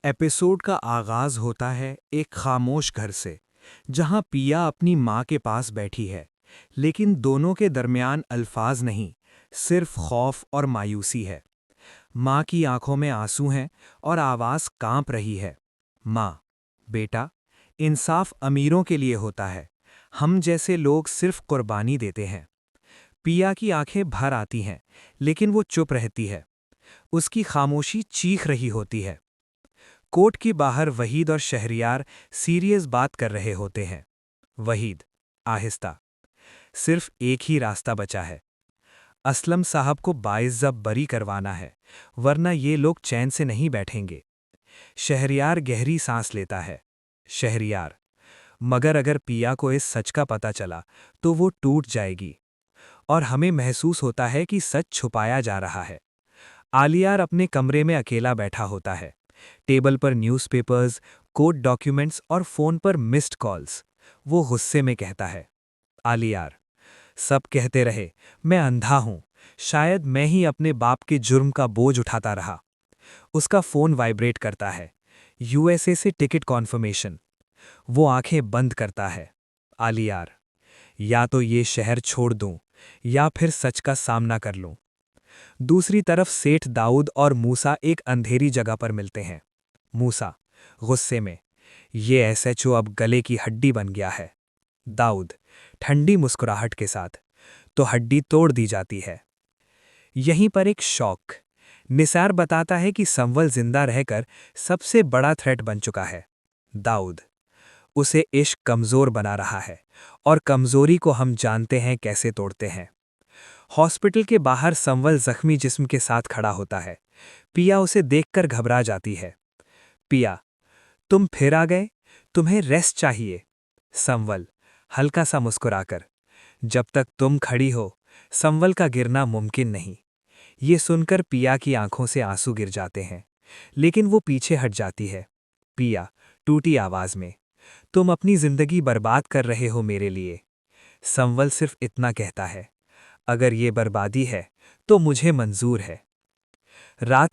Episode का आगाज होता है एक खामोश घर से, जहां पिया अपनी माँ के पास बैठी है, लेकिन दोनों के दरमियान अल्फाज नहीं, सिर्फ खौफ और मायूसी है। माँ की आंखों में आंसू हैं और आवाज़ कांप रही है। माँ, बेटा, इंसाफ अमीरों के लिए होता है, हम जैसे लोग सिर्फ कुर्बानी देते हैं। पिया की आंखें भर आती हैं, लेकिन वो चुप रहती है। उसकी खामोशी चीख रही होती है। कोर्ट के बाहर वहीद और शहरियार सीरियस बात कर रहे होते हैं। वहीद, आहिस्ता, सिर्फ एक ही रास्ता बचा है। असलम साहब को बाइज्जत बरी करवाना है, वरना ये लोग चैन से नहीं बैठेंगे। शहरियार गहरी सांस लेता है। शहरियार, मगर अगर पिया को इस सच का पता चला तो वो टूट जाएगी। और हमें महसूस होता है कि सच छुपाया जा रहा है। आलियार अपने कमरे में अकेला बैठा होता है। टेबल पर न्यूज़पेपर्स, कोर्ट डॉक्यूमेंट्स और फोन पर मिस्ड कॉल्स। वो गुस्से में कहता है, आलियार, सब कहते रहे, मैं अंधा हूं। शायद मैं ही अपने बाप के जुर्म का बोझ उठाता रहा। उसका फोन वाइब्रेट करता है। यूएसए से टिकट कॉन्फर्मेशन। वो आंखें बंद करता है। आलियार, या तो ये शहर छोड़ दूं या फिर सच का सामना कर लूं। दूसरी तरफ सेठ दाऊद और मूसा एक अंधेरी जगह पर मिलते हैं। मूसा, गुस्से में, ये एसएचओ अब गले की हड्डी बन गया है। दाऊद, ठंडी मुस्कुराहट के साथ, तो हड्डी तोड़ दी जाती है। यहीं पर एक शौक। निसार बताता है कि संवल जिंदा रहकर सबसे बड़ा थ्रेट बन चुका है। दाऊद, उसे इश्क कमजोर बना रहा है, और कमजोरी को हम जानते हैं कैसे तोड़ते हैं। हॉस्पिटल के बाहर संवल जख्मी जिस्म के साथ खड़ा होता है। पिया उसे देखकर घबरा जाती है। पिया, तुम फिर आ गए? तुम्हें रेस्ट चाहिए। संवल, हल्का सा मुस्कुराकर, जब तक तुम खड़ी हो, संवल का गिरना मुमकिन नहीं। ये सुनकर पिया की आंखों से आंसू गिर जाते हैं, लेकिन वो पीछे हट जाती है। पिया, टूटी आवाज में, तुम अपनी जिंदगी बर्बाद कर रहे हो मेरे लिए। संवल सिर्फ इतना कहता है, अगर ये बर्बादी है तो मुझे मंजूर है। रात